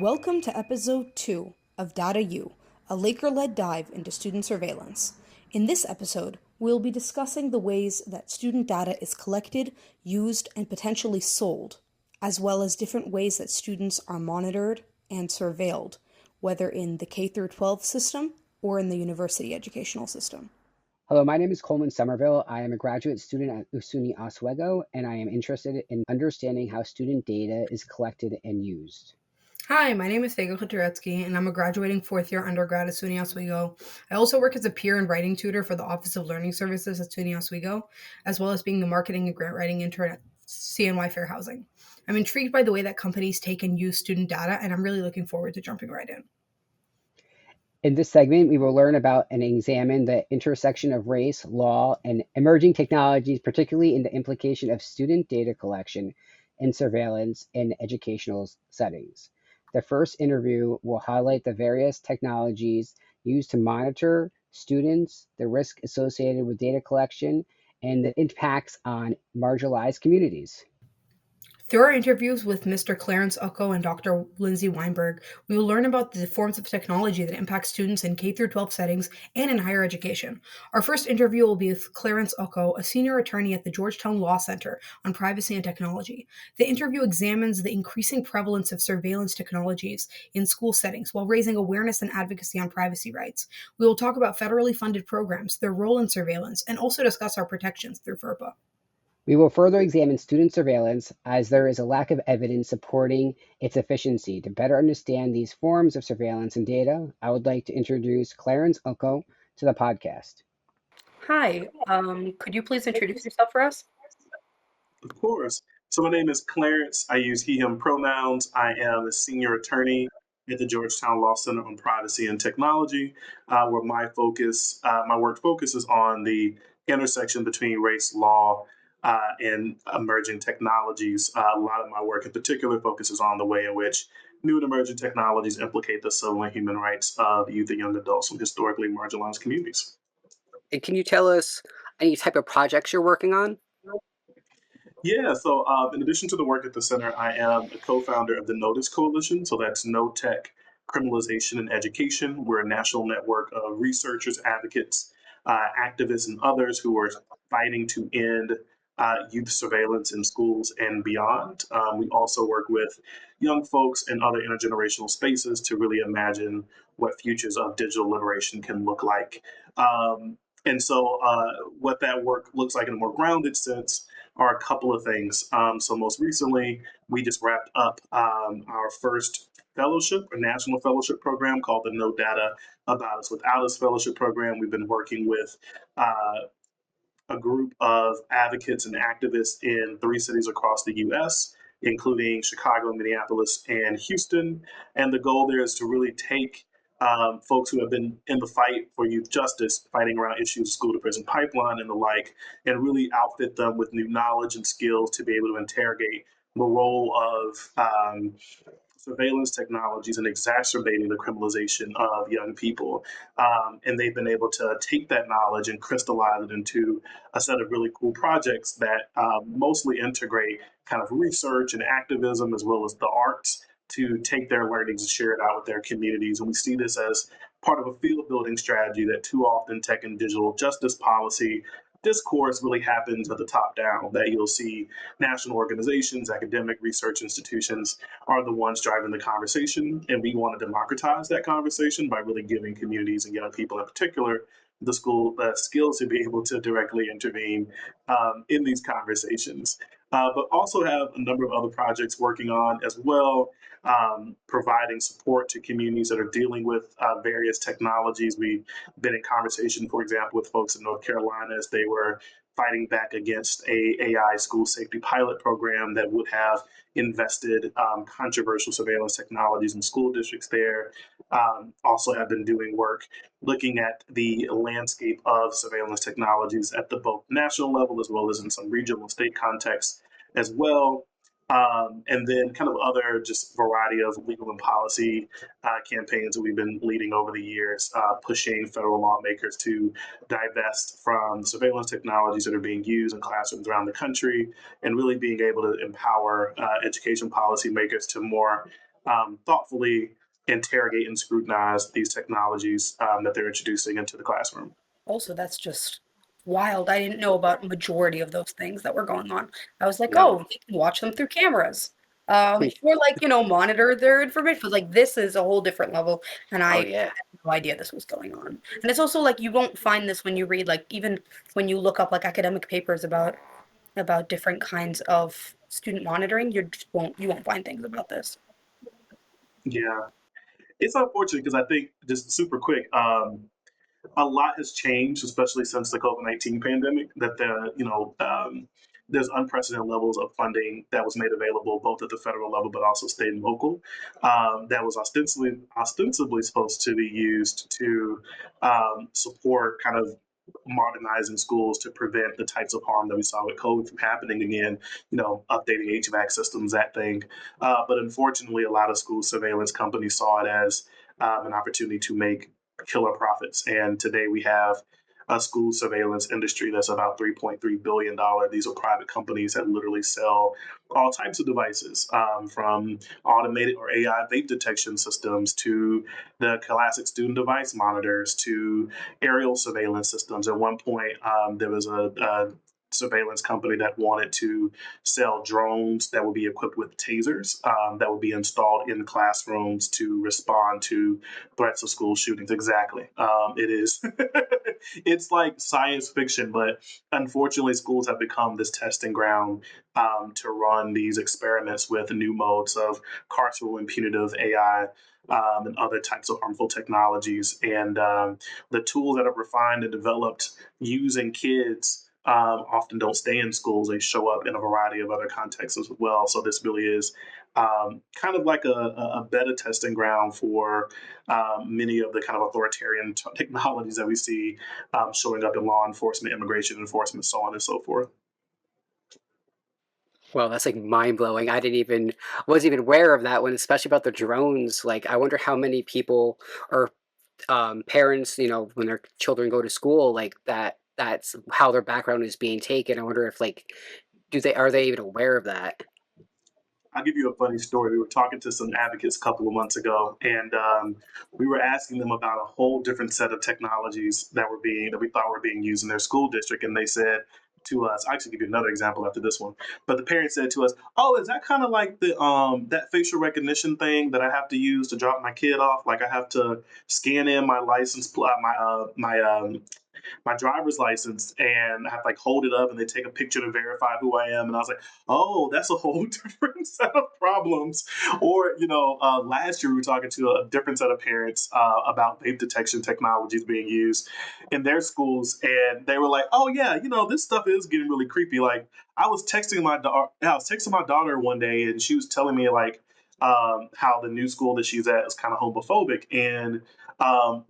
Welcome to episode 2 of Data U, a Laker-led dive into student surveillance. In this episode, we'll be discussing the ways that student data is collected, used, and potentially sold, as well as different ways that students are monitored and surveilled, whether in the K-12 system or in the university educational system. Hello, my name is Coleman Somerville. I am a graduate student at SUNY Oswego, and I am interested in understanding how student data is collected and used. Hi, my name is Fego Koturetsky, and I'm a graduating fourth-year undergrad at SUNY Oswego. I also work as a peer and writing tutor for the Office of Learning Services at SUNY Oswego, as well as being the marketing and grant writing intern at CNY Fair Housing. I'm intrigued by the way that companies take and use student data, and I'm really looking forward to jumping right in. In this segment, we will learn about and examine the intersection of race, law, and emerging technologies, particularly in the implication of student data collection and surveillance in educational settings. The first interview will highlight the various technologies used to monitor students, the risk associated with data collection, and the impacts on marginalized communities. Through our interviews with Mr. Clarence Ucko and Dr. Lindsay Weinberg, we will learn about the forms of technology that impact students in K-12 settings and in higher education. Our first interview will be with Clarence Ucko, a senior attorney at the Georgetown Law Center on Privacy and Technology. The interview examines the increasing prevalence of surveillance technologies in school settings while raising awareness and advocacy on privacy rights. We will talk about federally funded programs, their role in surveillance, and also discuss our protections through FERPA. We will further examine student surveillance as there is a lack of evidence supporting its efficiency. To better understand these forms of surveillance and data, I would like to introduce Clarence Unko to the podcast. Hi, could you please introduce yourself for us? Of course. So my name is Clarence. I use he, him pronouns. I am a senior attorney at the Georgetown Law Center on Privacy and Technology, where my work focuses on the intersection between race, law, and emerging technologies. A lot of my work in particular focuses on the way in which new and emerging technologies implicate the civil and human rights of youth and young adults from historically marginalized communities. And can you tell us any type of projects you're working on? Yeah, so in addition to the work at the center, I am a co-founder of the Notice Coalition. So that's No Tech Criminalization in Education. We're a national network of researchers, advocates, activists, and others who are fighting to end youth surveillance in schools and beyond. We also work with young folks and other intergenerational spaces to really imagine what futures of digital liberation can look like. What that work looks like in a more grounded sense are a couple of things. So most recently, we just wrapped up our first fellowship, a national fellowship program called the No Data About Us Without Us Fellowship Program. We've been working with a group of advocates and activists in 3 cities across the US, including Chicago, Minneapolis, and Houston. And the goal there is to really take folks who have been in the fight for youth justice, fighting around issues, school to prison pipeline and the like, and really outfit them with new knowledge and skills to be able to interrogate the role of surveillance technologies and exacerbating the criminalization of young people. And they've been able to take that knowledge and crystallize it into a set of really cool projects that mostly integrate kind of research and activism as well as the arts to take their learnings and share it out with their communities. And we see this as part of a field building strategy that too often tech and digital justice policy discourse really happens at the top down, that you'll see national organizations, academic research institutions are the ones driving the conversation. And we want to democratize that conversation by really giving communities and young people in particular the skills to be able to directly intervene in these conversations. But also have a number of other projects working on as well, providing support to communities that are dealing with various technologies. We've been in conversation, for example, with folks in North Carolina as they were fighting back against a AI school safety pilot program that would have invested controversial surveillance technologies in school districts there. Also have been doing work looking at the landscape of surveillance technologies at the both national level as well as in some regional and state contexts as well. And then kind of other just variety of legal and policy campaigns that we've been leading over the years, pushing federal lawmakers to divest from surveillance technologies that are being used in classrooms around the country, and really being able to empower education policymakers to more thoughtfully interrogate and scrutinize these technologies that they're introducing into the classroom. Also, that's just wild. I didn't know about majority of those things that were going on. I was like, Yeah. oh, they can watch them through cameras. Or like, monitor their information. But like this is a whole different level, and I Oh had yeah. no idea this was going on. And it's also like you won't find this when you read like even when you look up like academic papers about different kinds of student monitoring, you won't find things about this. Yeah. It's unfortunate because I think, just super quick, a lot has changed, especially since the COVID-19 pandemic. That there's unprecedented levels of funding that was made available both at the federal level, but also state and local. That was ostensibly supposed to be used to support kind of modernizing schools to prevent the types of harm that we saw with COVID from happening again. Updating HVAC systems, that thing. But unfortunately, a lot of school surveillance companies saw it as an opportunity to make killer profits. And today we have a school surveillance industry that's about $3.3 billion. These are private companies that literally sell all types of devices, from automated or AI vape detection systems to the classic student device monitors to aerial surveillance systems. At one point, there was a surveillance company that wanted to sell drones that would be equipped with tasers, that would be installed in classrooms to respond to threats of school shootings. Exactly. It is. It's like science fiction, but unfortunately, schools have become this testing ground to run these experiments with new modes of carceral and punitive AI. And other types of harmful technologies. And the tools that are refined and developed using kids often don't stay in schools. They show up in a variety of other contexts as well. So this really is kind of like a beta testing ground for many of the kind of authoritarian technologies that we see showing up in law enforcement, immigration enforcement, so on and so forth. Well, that's like mind blowing. I didn't even wasn't even aware of that one, especially about the drones. Like, I wonder how many people or parents, when their children go to school, like that's how their background is being taken. I wonder if like do they are they even aware of that? I'll give you a funny story. We were talking to some advocates a couple of months ago, and we were asking them about a whole different set of technologies that we thought were being used in their school district, and they said to us, "I actually give you another example after this one," but the parents said to us, "Oh, is that kind of like the that facial recognition thing that I have to use to drop my kid off? Like I have to scan in my my driver's license and I have to like hold it up and they take a picture to verify who I am." And I was like, oh, that's a whole different set of problems. Or, last year we were talking to a different set of parents about vape detection technologies being used in their schools. And they were like, oh, yeah, this stuff is getting really creepy. Like, I was texting my daughter one day and she was telling me, like, how the new school that she's at is kind of homophobic. And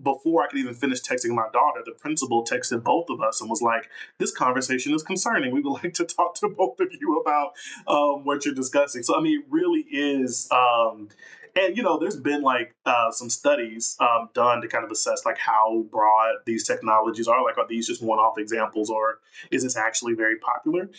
before I could even finish texting my daughter, the principal texted both of us and was like, "This conversation is concerning. We would like to talk to both of you about what you're discussing." So, I mean, it really is. And there's been like some studies done to kind of assess like how broad these technologies are. Like, are these just one-off examples, or is this actually very popular?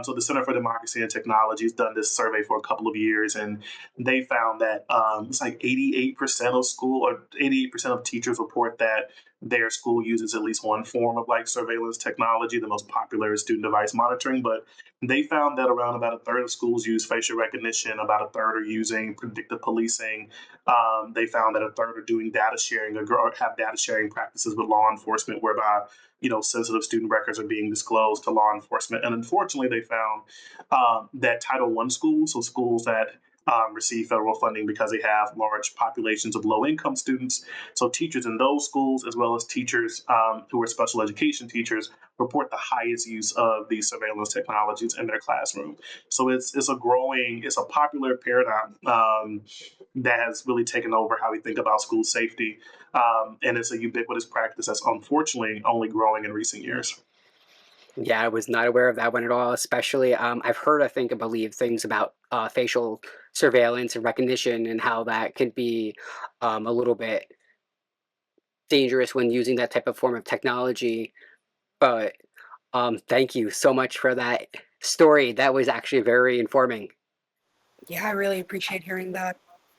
So, the Center for Democracy and Technology has done this survey for a couple of years, and they found that it's like 88% of school or 88% of teachers report that their school uses at least one form of like surveillance technology. The most popular is student device monitoring, but they found that around about a third of schools use facial recognition, about a third are using predictive policing. They found that a third are doing data sharing or have data sharing practices with law enforcement, whereby sensitive student records are being disclosed to law enforcement. And unfortunately, they found that Title One schools, so schools that receive federal funding because they have large populations of low income students. So teachers in those schools, as well as teachers who are special education teachers, report the highest use of these surveillance technologies in their classroom. So it's a popular paradigm that has really taken over how we think about school safety. And it's a ubiquitous practice that's unfortunately only growing in recent years. Yeah, I was not aware of that one at all. Especially, I've heard, I think, I believe things about facial surveillance and recognition and how that can be a little bit dangerous when using that type of form of technology. But thank you so much for that story. That was actually very informing. Yeah, I really appreciate hearing that.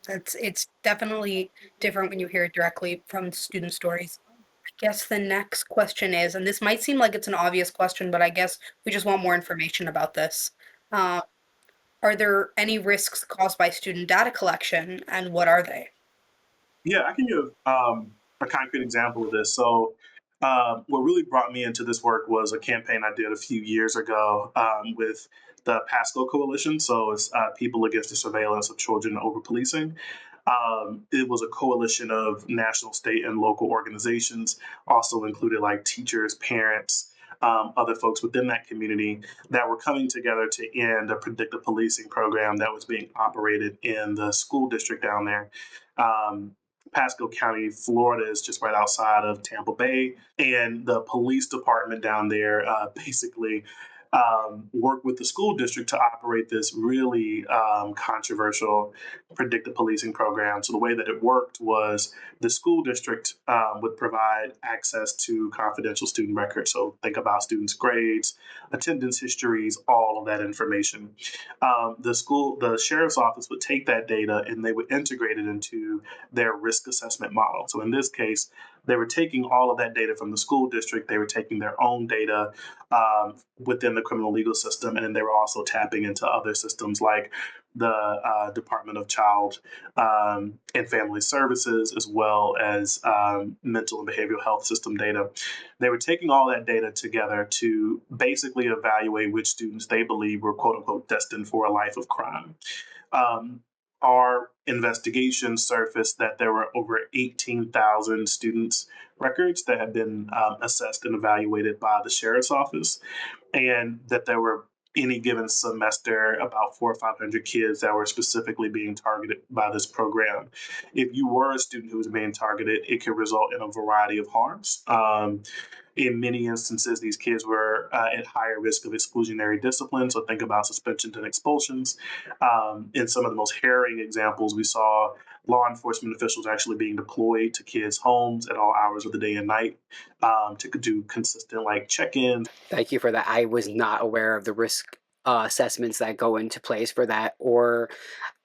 It's definitely different when you hear it directly from student stories. I guess the next question is, and this might seem like it's an obvious question, but I guess we just want more information about this. Uh, are there any risks caused by student data collection, and what are they? Yeah, I can give a concrete example of this. So, what really brought me into this work was a campaign I did a few years ago with the Pasco Coalition. So, it's People Against the Surveillance of Children Over Policing. It was a coalition of national, state, and local organizations, also included like teachers, parents. Other folks within that community that were coming together to end a predictive policing program that was being operated in the school district down there. Um, Pasco County, Florida, is just right outside of Tampa Bay, and the police department down there basically worked with the school district to operate this really controversial predictive policing program. So the way that it worked was the school district would provide access to confidential student records. So think about students' grades, attendance histories, all of that information. The sheriff's office would take that data and they would integrate it into their risk assessment model. So in this case, they were taking all of that data from the school district. They were taking their own data within the criminal legal system, and then they were also tapping into other systems like the Department of Child and Family Services, as well as mental and behavioral health system data. They were taking all that data together to basically evaluate which students they believe were quote unquote destined for a life of crime. Um, our investigation surfaced that there were over 18,000 students' records that had been assessed and evaluated by the sheriff's office, and that there were any given semester about 400 or 500 kids that were specifically being targeted by this program. If you were a student who was being targeted, it could result in a variety of harms. In many instances, these kids were at higher risk of exclusionary discipline. So think about suspensions and expulsions. In some of the most harrowing examples, we saw law enforcement officials actually being deployed to kids' homes at all hours of the day and night to do consistent like check-ins. Thank you for that. I was not aware of the risk assessments that go into place for that, or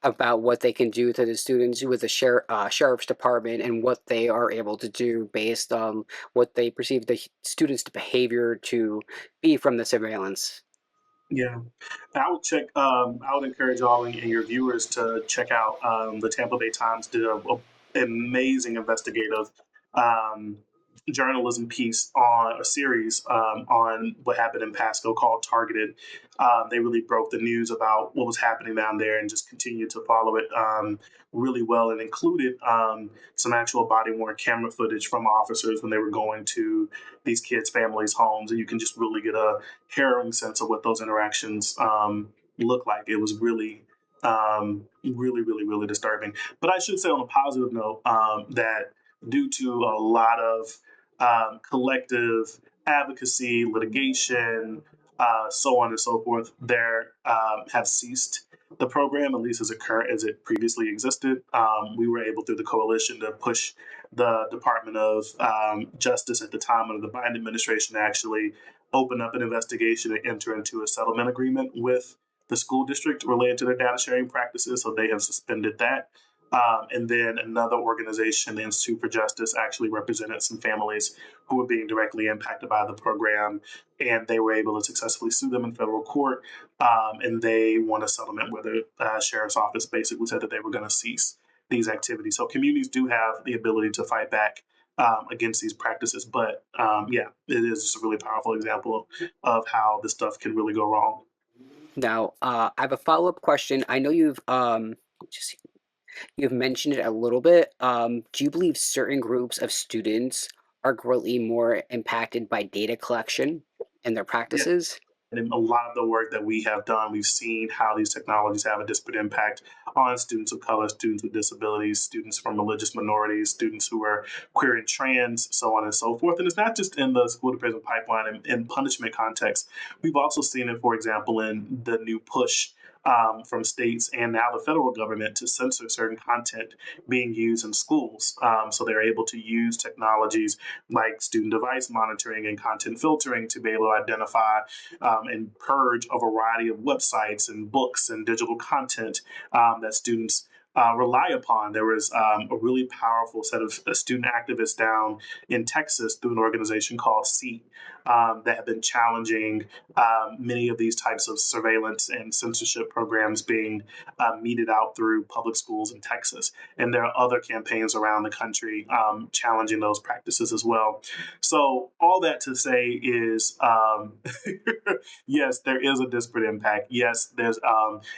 about what they can do to the students with the sheriff's department and what they are able to do based on what they perceive the students' behavior to be from the surveillance. Yeah, I would check. I would encourage all and your viewers to check out the Tampa Bay Times did a amazing investigative um, journalism piece on a series on what happened in Pasco called Targeted. They really broke the news about what was happening down there and just continued to follow it really well, and included some actual body worn camera footage from officers when they were going to these kids' families' homes, and you can just really get a harrowing sense of what those interactions look like. It was really disturbing. But I should say, on a positive note, that due to a lot of collective advocacy, litigation, so on and so forth, there have ceased the program, at least as it current as it previously existed. We were able through the coalition to push the Department of Justice at the time under the Biden administration to actually open up an investigation and enter into a settlement agreement with the school district related to their data sharing practices. So they have suspended that. And then another organization, the Institute for Justice, actually represented some families who were being directly impacted by the program, and they were able to successfully sue them in federal court. And they won a settlement where the sheriff's office basically said that they were going to cease these activities. So communities do have the ability to fight back against these practices. But yeah, it is just a really powerful example of how this stuff can really go wrong. Now, I have a follow-up question. I know just you've mentioned it a little bit. Do you believe certain groups of students are greatly more impacted by data collection and their Yeah. practices? And in a lot of the work that we have done, we've seen how these technologies have a disparate impact on students of color, students with disabilities, students from religious minorities, students who are queer and trans, so on and so forth. And it's not just in the school to prison pipeline and in punishment context. We've also seen it, for example, in the new push from states and now the federal government to censor certain content being used in schools. So they're able to use technologies like student device monitoring and content filtering to be able to identify and purge a variety of websites and books and digital content that students rely upon. There was a really powerful set of student activists down in Texas through an organization called SEAT that have been challenging many of these types of surveillance and censorship programs being meted out through public schools in Texas. And there are other campaigns around the country challenging those practices as well. So, all that to say is yes, there is a disparate impact. Yes, there's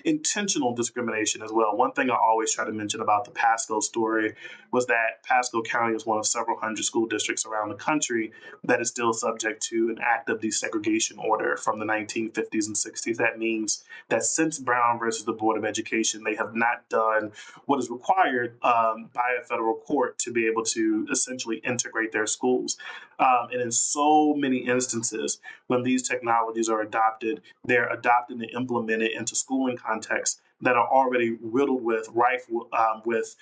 intentional discrimination as well. One thing I always try to mention about the Pasco story was that Pasco County is one of several hundred school districts around the country that is still subject to an active desegregation order from the 1950s and 60s. That means that since Brown versus the Board of Education, they have not done what is required by a federal court to be able to essentially integrate their schools. And in so many instances, when these technologies are adopted, they're adopted and implemented into schooling contexts that are already riddled with, rife with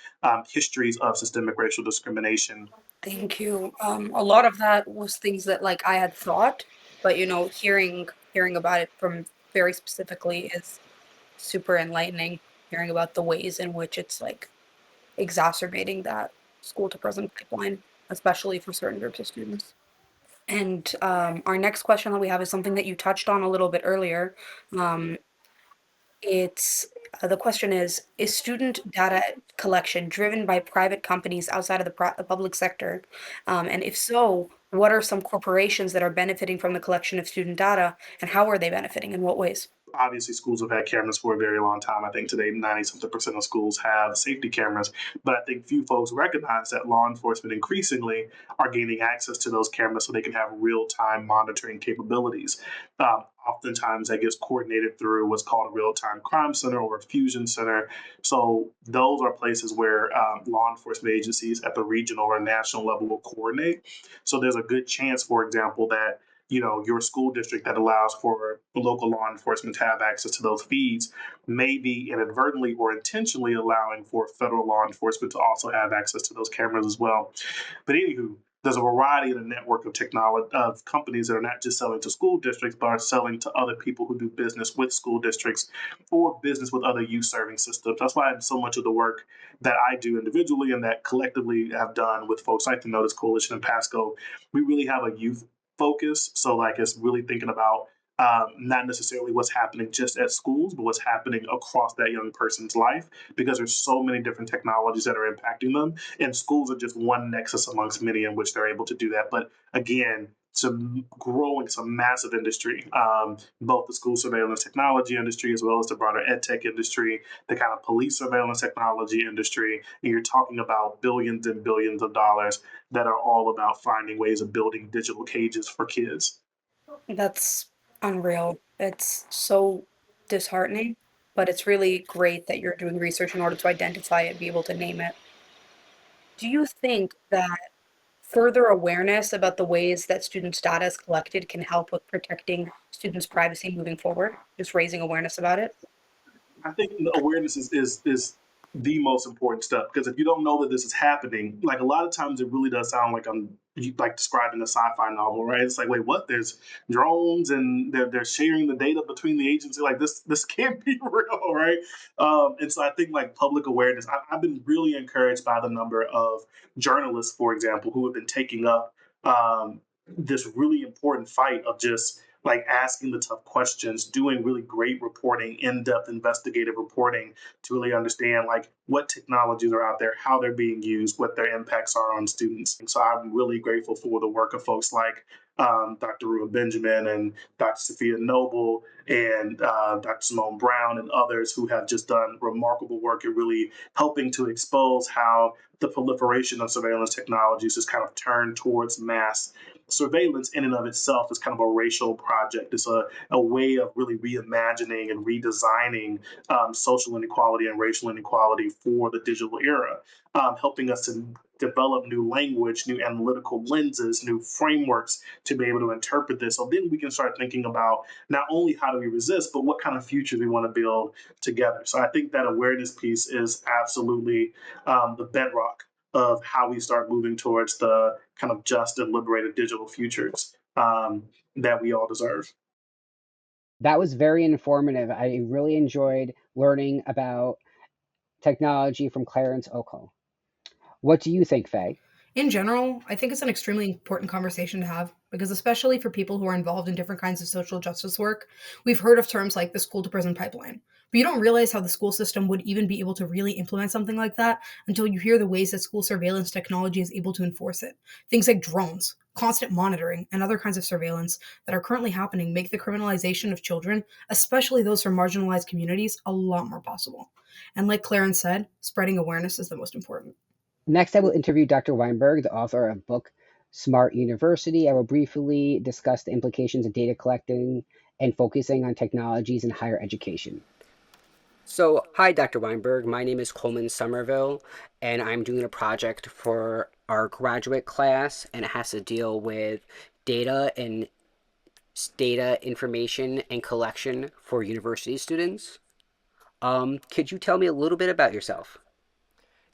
histories of systemic racial discrimination. Thank you. A lot of that was things that like I had thought, but hearing about it from very specifically is super enlightening. Hearing about the ways in which it's like exacerbating that school to prison pipeline, especially for certain groups of students. And our next question that we have is something that you touched on a little bit earlier. Um, it's the question is student data collection driven by private companies outside of the public sector? And if so, what are some corporations that are benefiting from the collection of student data, and how are they benefiting? In what ways? Obviously, schools have had cameras for a very long time. I think today 90 something percent of schools have safety cameras, but I think few folks recognize that law enforcement increasingly are gaining access to those cameras so they can have real time monitoring capabilities. Oftentimes that gets coordinated through what's called a real time crime center or a fusion center. So those are places where law enforcement agencies at the regional or national level will coordinate. So there's a good chance, for example, that your school district that allows for local law enforcement to have access to those feeds may be inadvertently or intentionally allowing for federal law enforcement to also have access to those cameras as well. But anywho, there's a variety in the network of technology of companies that are not just selling to school districts, but are selling to other people who do business with school districts or business with other youth serving systems. That's why so much of the work that I do individually and that collectively have done with folks like the Notice Coalition and Pasco, we really have a youth focus. So like it's really thinking about not necessarily what's happening just at schools, but what's happening across that young person's life, because there's so many different technologies that are impacting them, and schools are just one nexus amongst many in which they're able to do that. But again, it's a massive industry, both the school surveillance technology industry as well as the broader ed tech industry, the kind of police surveillance technology industry. And you're talking about billions and billions of dollars that are all about finding ways of building digital cages for kids. That's unreal. It's so disheartening, but it's really great that you're doing research in order to identify it, be able to name it. Do you think that further awareness about the ways that students' data is collected can help with protecting students' privacy moving forward? Just raising awareness about it? I think awareness is the most important step, because if you don't know that this is happening, like a lot of times it really does sound like I'm like describing a sci-fi novel, right? It's like, wait, what? There's drones and they're sharing the data between the agency. Like this can't be real, right? And so I think like public awareness. I've been really encouraged by the number of journalists, for example, who have been taking up this really important fight of just like asking the tough questions, doing really great reporting, in-depth investigative reporting to really understand like what technologies are out there, how they're being used, what their impacts are on students. And so I'm really grateful for the work of folks like Dr. Ruben Benjamin and Dr. Sophia Noble and Dr. Simone Brown and others who have just done remarkable work in really helping to expose how the proliferation of surveillance technologies has kind of turned towards mass surveillance in and of itself is kind of a racial project. It's a way of really reimagining and redesigning social inequality and racial inequality for the digital era, helping us to develop new language, new analytical lenses, new frameworks to be able to interpret this. So then we can start thinking about not only how do we resist, but what kind of future we want to build together. So I think that awareness piece is absolutely the bedrock of how we start moving towards the kind of just and liberated digital futures that we all deserve. That was very informative. I really enjoyed learning about technology from Clarence Oko. What do you think, Faye? In general, I think it's an extremely important conversation to have because, especially for people who are involved in different kinds of social justice work, we've heard of terms like the school to prison pipeline. But you don't realize how the school system would even be able to really implement something like that until you hear the ways that school surveillance technology is able to enforce it. Things like drones, constant monitoring, and other kinds of surveillance that are currently happening make the criminalization of children, especially those from marginalized communities, a lot more possible. And like Clarence said, spreading awareness is the most important. Next, I will interview Dr. Weinberg, the author of book Smart University. I will briefly discuss the implications of data collecting and focusing on technologies in higher education. So, hi, Dr. Weinberg. My name is Coleman Somerville, and I'm doing a project for our graduate class, and it has to deal with data and data information and collection for university students. Could you tell me a little bit about yourself?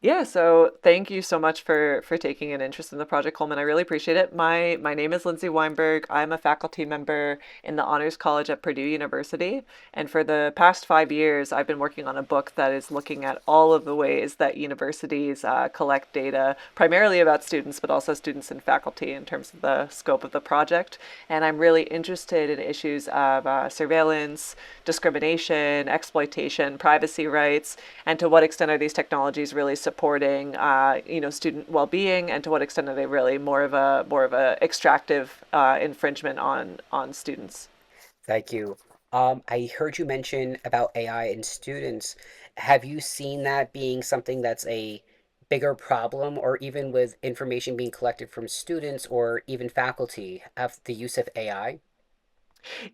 Yeah, so thank you so much for taking an interest in the project, Coleman. I really appreciate it. My name is Lindsay Weinberg. I'm a faculty member in the Honors College at Purdue University, and for the past 5 years, I've been working on a book that is looking at all of the ways that universities collect data, primarily about students, but also students and faculty in terms of the scope of the project. And I'm really interested in issues of surveillance, discrimination, exploitation, privacy rights, and to what extent are these technologies really supporting student well-being, and to what extent are they really more of a extractive infringement on students. Thank you. I heard you mention about AI and students. Have you seen that being something that's a bigger problem, or even with information being collected from students or even faculty of the use of AI?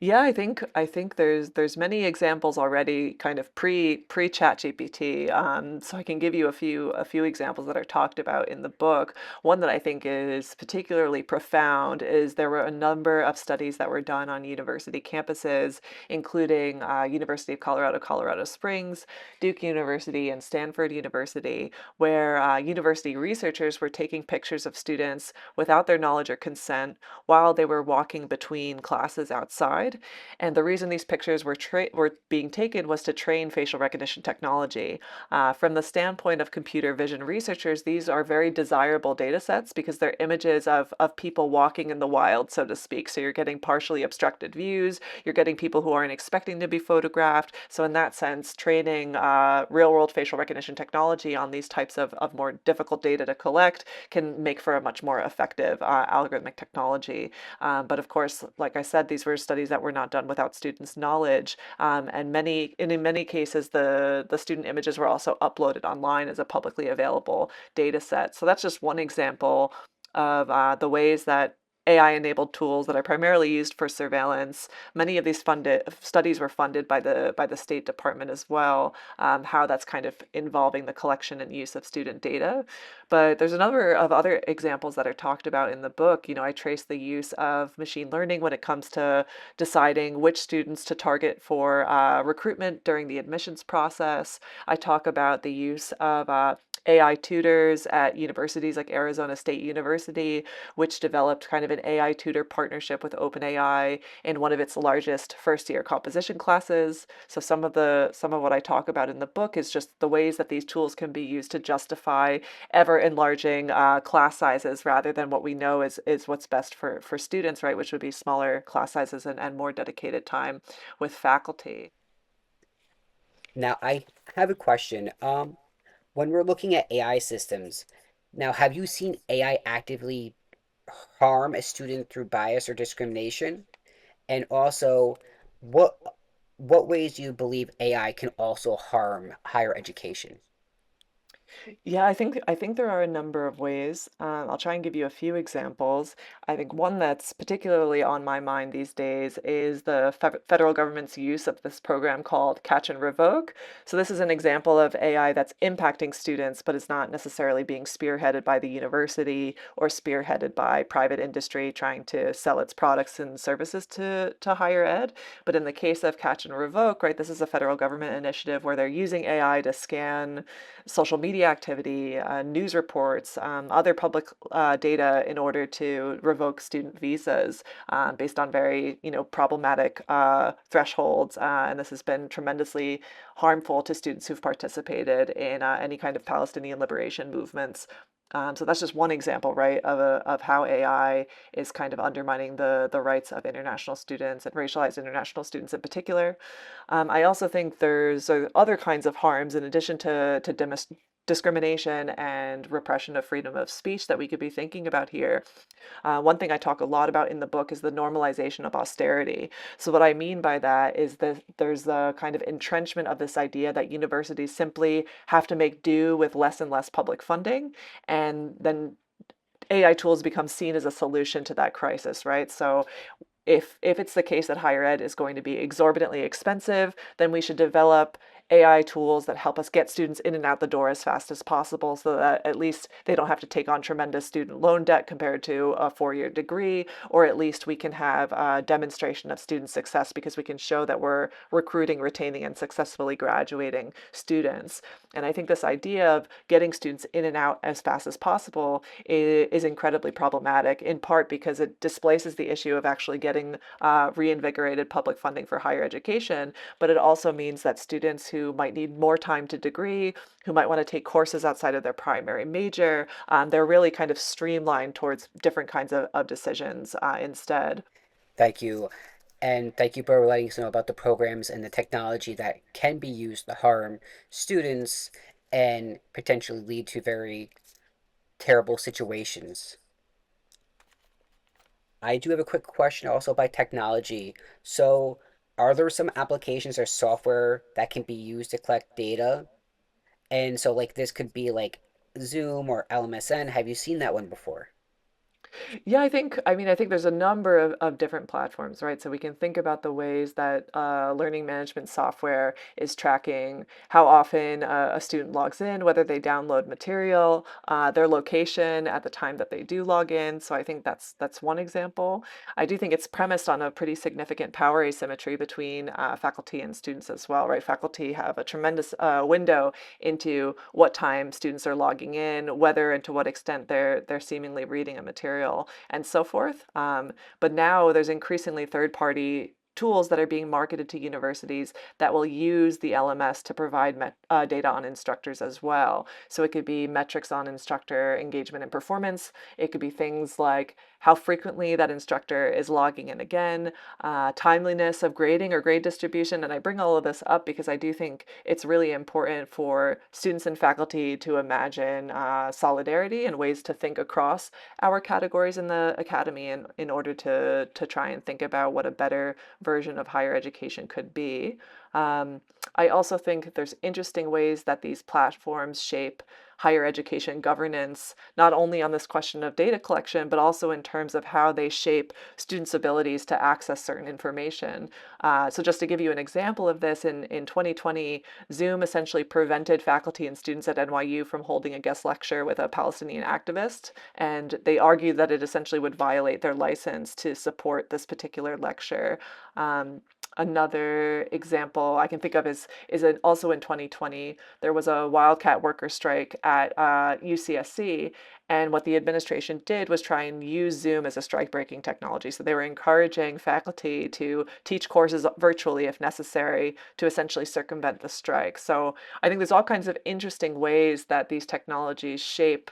Yeah, I think there's many examples already, kind of pre Chat GPT. So I can give you a few examples that are talked about in the book. One that I think is particularly profound is there were a number of studies that were done on university campuses, including University of Colorado, Colorado Springs, Duke University, and Stanford University, where university researchers were taking pictures of students without their knowledge or consent while they were walking between classes outside. And the reason these pictures were being taken was to train facial recognition technology. From the standpoint of computer vision researchers, these are very desirable data sets because they're images of people walking in the wild, so to speak. So you're getting partially obstructed views, you're getting people who aren't expecting to be photographed. So in that sense, training real world facial recognition technology on these types of more difficult data to collect can make for a much more effective algorithmic technology. But of course, like I said, these were studies that were not done without students' knowledge, and in many cases, the student images were also uploaded online as a publicly available data set. So that's just one example of the ways that AI-enabled tools that are primarily used for surveillance. Many of these funded studies were funded by the State Department as well. How that's kind of involving the collection and use of student data. But there's a number of other examples that are talked about in the book. I trace the use of machine learning when it comes to deciding which students to target for recruitment during the admissions process. I talk about the use of AI tutors at universities like Arizona State University, which developed kind of an AI tutor partnership with OpenAI in one of its largest first-year composition classes. So some of what I talk about in the book is just the ways that these tools can be used to justify ever enlarging class sizes rather than what we know is what's best for students, right? Which would be smaller class sizes and more dedicated time with faculty. Now, I have a question. When we're looking at AI systems, now, have you seen AI actively harm a student through bias or discrimination? And also, what what ways do you believe AI can also harm higher education? Yeah, I think there are a number of ways. I'll try and give you a few examples. I think one that's particularly on my mind these days is the federal government's use of this program called Catch and Revoke. So this is an example of AI that's impacting students, but it's not necessarily being spearheaded by the university or spearheaded by private industry trying to sell its products and services to higher ed. But in the case of Catch and Revoke, right, this is a federal government initiative where they're using AI to scan social media ID activity, news reports, other public data in order to revoke student visas based on very, problematic thresholds. And this has been tremendously harmful to students who've participated in any kind of Palestinian liberation movements. So that's just one example, right, of how AI is kind of undermining the rights of international students and racialized international students in particular. I also think there's other kinds of harms in addition to discrimination and repression of freedom of speech that we could be thinking about here. One thing I talk a lot about in the book is the normalization of austerity. So, what I mean by that is that there's the kind of entrenchment of this idea that universities simply have to make do with less and less public funding, and then AI tools become seen as a solution to that crisis, right? So, if it's the case that higher ed is going to be exorbitantly expensive, then we should develop AI tools that help us get students in and out the door as fast as possible so that at least they don't have to take on tremendous student loan debt compared to a 4-year degree, or at least we can have a demonstration of student success because we can show that we're recruiting, retaining, and successfully graduating students. And I think this idea of getting students in and out as fast as possible is incredibly problematic, in part because it displaces the issue of actually getting reinvigorated public funding for higher education, but it also means that students who might need more time to degree, who might want to take courses outside of their primary major, they're really kind of streamlined towards different kinds of decisions instead. Thank you. And thank you for letting us know about the programs and the technology that can be used to harm students and potentially lead to very terrible situations. I do have a quick question also by technology. So, are there some applications or software that can be used to collect data? And so, like, this could be like Zoom or LMSN. Have you seen that one before? Yeah, I think there's a number of different platforms, right? So we can think about the ways that learning management software is tracking how often a student logs in, whether they download material, their location at the time that they do log in. So I think that's one example. I do think it's premised on a pretty significant power asymmetry between faculty and students as well, right? Faculty have a tremendous window into what time students are logging in, whether and to what extent they're seemingly reading a material, and so forth. But now there's increasingly third-party tools that are being marketed to universities that will use the LMS to provide data on instructors as well. So it could be metrics on instructor engagement and performance. It could be things like how frequently that instructor is logging in again, timeliness of grading or grade distribution. And I bring all of this up because I do think it's really important for students and faculty to imagine solidarity and ways to think across our categories in the academy in order to try and think about what a better version of higher education could be. I also think there's interesting ways that these platforms shape higher education governance, not only on this question of data collection, but also in terms of how they shape students' abilities to access certain information. So just to give you an example of this, in 2020, Zoom essentially prevented faculty and students at NYU from holding a guest lecture with a Palestinian activist, and they argued that it essentially would violate their license to support this particular lecture. Another example I can think of is also in 2020, there was a wildcat worker strike at UCSC, and what the administration did was try and use Zoom as a strike-breaking technology. So they were encouraging faculty to teach courses virtually if necessary to essentially circumvent the strike. So I think there's all kinds of interesting ways that these technologies shape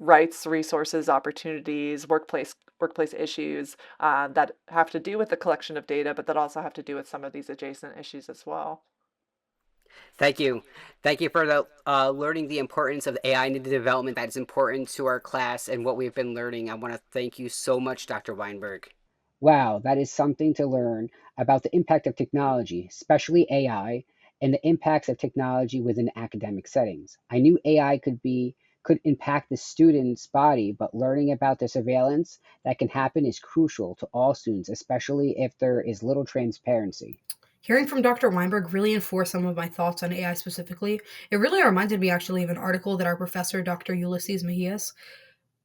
rights, resources, opportunities, workplace issues that have to do with the collection of data, but that also have to do with some of these adjacent issues as well. Thank you. Thank you for learning the importance of AI and the development that is important to our class and what we've been learning. I want to thank you so much, Dr. Weinberg. Wow, that is something to learn about the impact of technology, especially AI, and the impacts of technology within academic settings. I knew AI could impact the student's body, but learning about the surveillance that can happen is crucial to all students, especially if there is little transparency. Hearing from Dr. Weinberg really enforced some of my thoughts on AI specifically. It really reminded me actually of an article that our professor, Dr. Ulysses Mejias,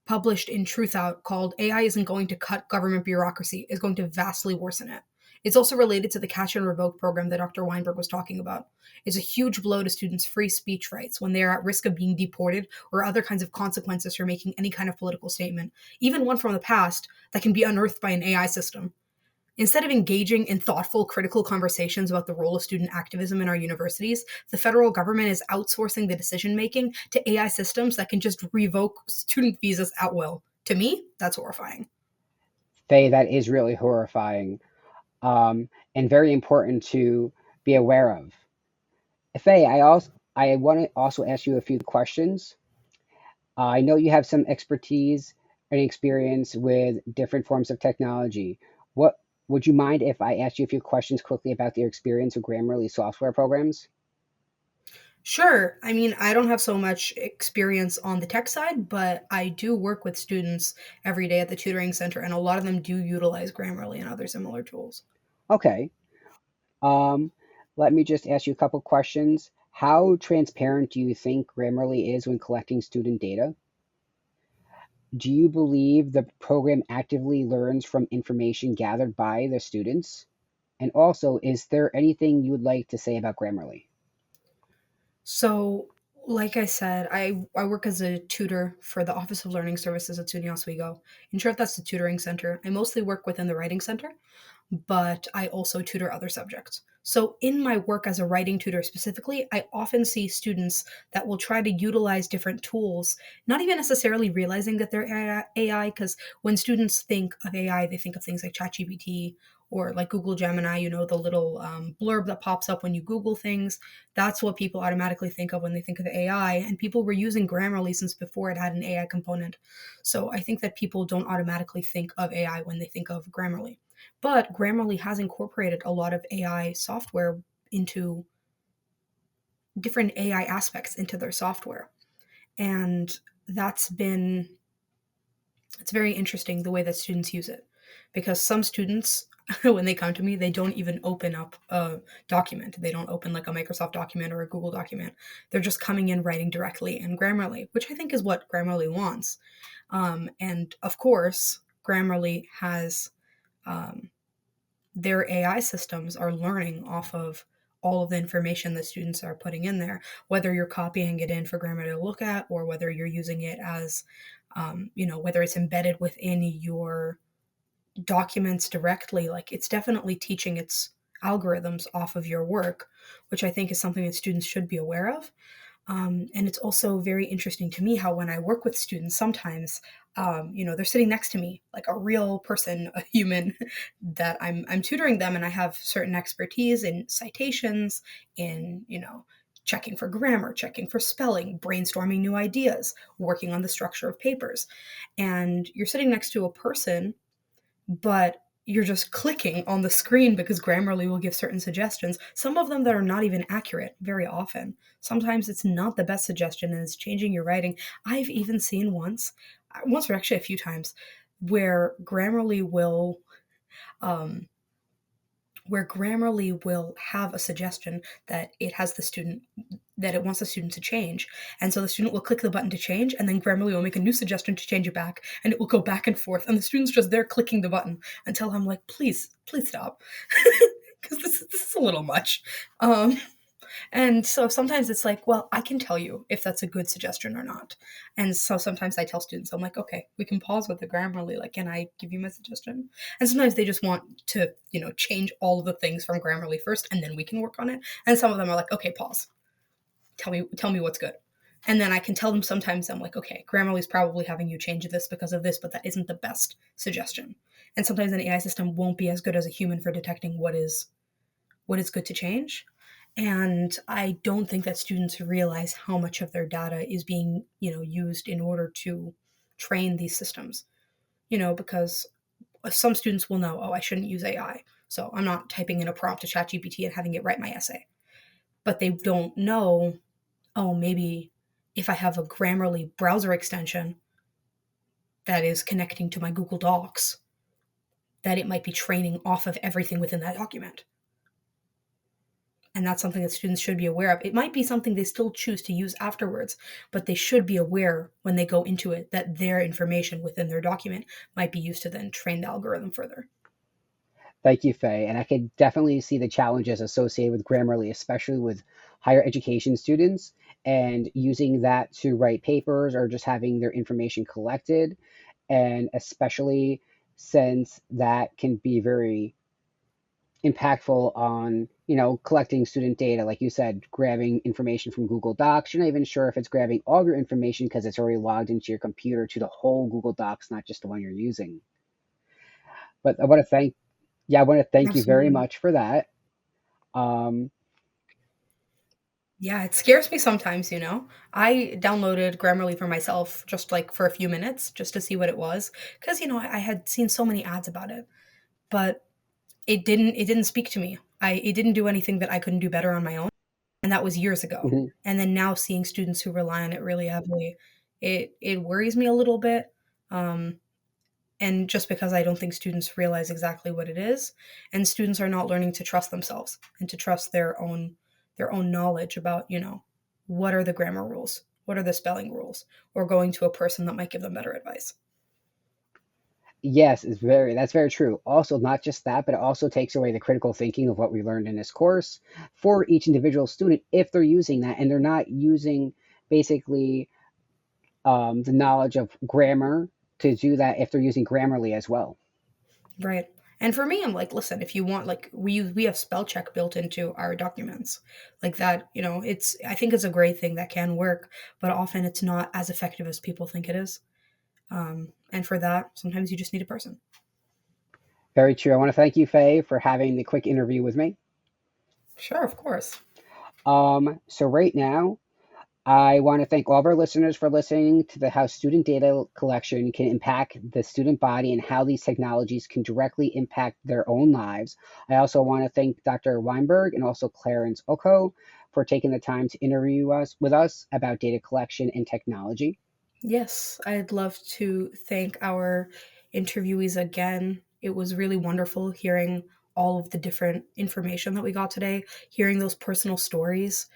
published in Truth Out called AI Isn't Going to Cut Government Bureaucracy, is going to vastly worsen it. It's also related to the catch and revoke program that Dr. Weinberg was talking about. It's a huge blow to students' free speech rights when they are at risk of being deported or other kinds of consequences for making any kind of political statement, even one from the past that can be unearthed by an AI system. Instead of engaging in thoughtful, critical conversations about the role of student activism in our universities, the federal government is outsourcing the decision making to AI systems that can just revoke student visas at will. To me, that's horrifying. Faye, that is really horrifying, and very important to be aware of. Faye, I want to also ask you a few questions. I know you have some expertise and experience with different forms of technology. What would you mind if I asked you a few questions quickly about your experience with Grammarly software programs? Sure. I mean, I don't have so much experience on the tech side, but I do work with students every day at the tutoring center, and a lot of them do utilize Grammarly and other similar tools. Okay. Um, Let me just ask you a couple questions. How transparent do you think Grammarly is when collecting student data? Do you believe the program actively learns from information gathered by the students? And also, is there anything you would like to say about Grammarly? So, like I said, I work as a tutor for the Office of Learning Services at SUNY Oswego. In short, that's the tutoring center. I mostly work within the writing center, but I also tutor other subjects. So, in my work as a writing tutor specifically, I often see students that will try to utilize different tools, not even necessarily realizing that they're AI, because when students think of AI, they think of things like ChatGPT or like Google Gemini, the little blurb that pops up when you Google things. That's what people automatically think of when they think of AI. And people were using Grammarly since before it had an AI component. So I think that people don't automatically think of AI when they think of Grammarly. But Grammarly has incorporated a lot of AI software into different AI aspects into their software. And that's been it's very interesting the way that students use it, because some students when they come to me, they don't even open up a document. They don't open like a Microsoft document or a Google document. They're just coming in writing directly in Grammarly, which I think is what Grammarly wants. And of course, Grammarly has um, their AI systems are learning off of all of the information that students are putting in there, whether you're copying it in for Grammar to look at, or whether you're using it as, whether it's embedded within your documents directly. Like, it's definitely teaching its algorithms off of your work, which I think is something that students should be aware of. And it's also very interesting to me how when I work with students, sometimes, they're sitting next to me, like a real person, a human, that I'm tutoring them, and I have certain expertise in citations, in checking for grammar, checking for spelling, brainstorming new ideas, working on the structure of papers, and you're sitting next to a person, but you're just clicking on the screen because Grammarly will give certain suggestions, some of them that are not even accurate very often. Sometimes it's not the best suggestion and it's changing your writing. I've even seen once or actually a few times, where Grammarly will um, have a suggestion that it wants the student to change. And so the student will click the button to change, and then Grammarly will make a new suggestion to change it back, and it will go back and forth. And the student's just there clicking the button until I'm like, please, please stop. Because this is a little much. And so sometimes it's like, well, I can tell you if that's a good suggestion or not. And so sometimes I tell students, I'm like, okay, we can pause with the Grammarly. Like, can I give you my suggestion? And sometimes they just want to, change all of the things from Grammarly first, and then we can work on it. And some of them are like, okay, pause. Tell me what's good. And then I can tell them sometimes, I'm like, okay, Grammarly's probably having you change this because of this, but that isn't the best suggestion. And sometimes an AI system won't be as good as a human for detecting what is good to change. And I don't think that students realize how much of their data is being, used in order to train these systems. Because some students will know, oh, I shouldn't use AI. So I'm not typing in a prompt to ChatGPT and having it write my essay. But they don't know, oh, maybe if I have a Grammarly browser extension that is connecting to my Google Docs, that it might be training off of everything within that document. And that's something that students should be aware of. It might be something they still choose to use afterwards, but they should be aware when they go into it that their information within their document might be used to then train the algorithm further. Thank you, Faye. And I could definitely see the challenges associated with Grammarly, especially with higher education students and using that to write papers or just having their information collected. And especially since that can be very impactful on, collecting student data. Like you said, grabbing information from Google Docs. You're not even sure if it's grabbing all your information because it's already logged into your computer to the whole Google Docs, not just the one you're using. But I want to thank you very Absolutely. much for that. Um, Yeah, it scares me sometimes, you know? I downloaded Grammarly for myself just like for a few minutes just to see what it was because I had seen so many ads about it, but it didn't speak to me. It didn't do anything that I couldn't do better on my own, and that was years ago. mhm. And then now seeing students who rely on it really heavily, it worries me a little bit. Um, and just because I don't think students realize exactly what it is, and students are not learning to trust themselves and to trust their own knowledge about, what are the grammar rules, what are the spelling rules, or going to a person that might give them better advice. Yes, that's very true. Also, not just that, but it also takes away the critical thinking of what we learned in this course for each individual student if they're using that and they're not using basically the knowledge of grammar to do that if they're using Grammarly as well. Right. And for me, I'm like, listen, if you want, like, we have spell check built into our documents, like that. I think it's a great thing that can work, but often it's not as effective as people think it is. And for that, sometimes you just need a person. Very true. I want to thank you, Faye, for having the quick interview with me. Sure, of course. So right now, I want to thank all of our listeners for listening to the how student data collection can impact the student body and how these technologies can directly impact their own lives. I also want to thank Dr. Weinberg and also Clarence Oko for taking the time to interview us with us about data collection and technology. Yes, I'd love to thank our interviewees again. It was really wonderful hearing all of the different information that we got today, hearing those personal stories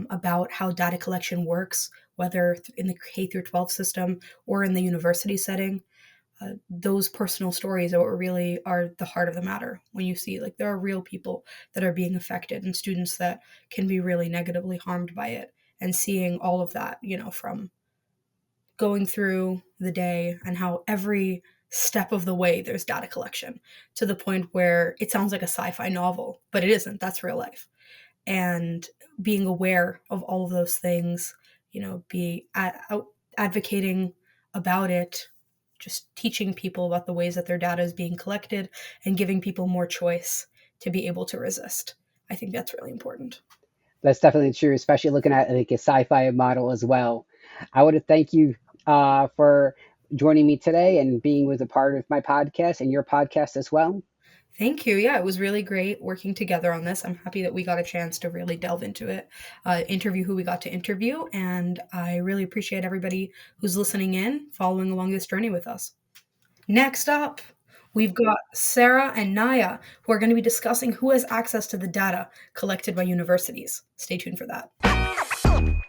about how data collection works, whether in the K through 12 system or in the university setting. Those personal stories are what really are the heart of the matter when you see like there are real people that are being affected and students that can be really negatively harmed by it, and seeing all of that, from going through the day and how every step of the way there's data collection to the point where it sounds like a sci-fi novel, but it isn't. That's real life. And being aware of all of those things, advocating about it, just teaching people about the ways that their data is being collected and giving people more choice to be able to resist. I think that's really important. That's definitely true, especially looking at like a sci-fi model as well. I want to thank you for joining me today and being with a part of my podcast and your podcast as well. Thank you. Yeah, it was really great working together on this. I'm happy that we got a chance to really delve into it, interview who we got to interview, and I really appreciate everybody who's listening in, following along this journey with us. Next up, we've got Sarah and Naya, who are going to be discussing who has access to the data collected by universities. Stay tuned for that.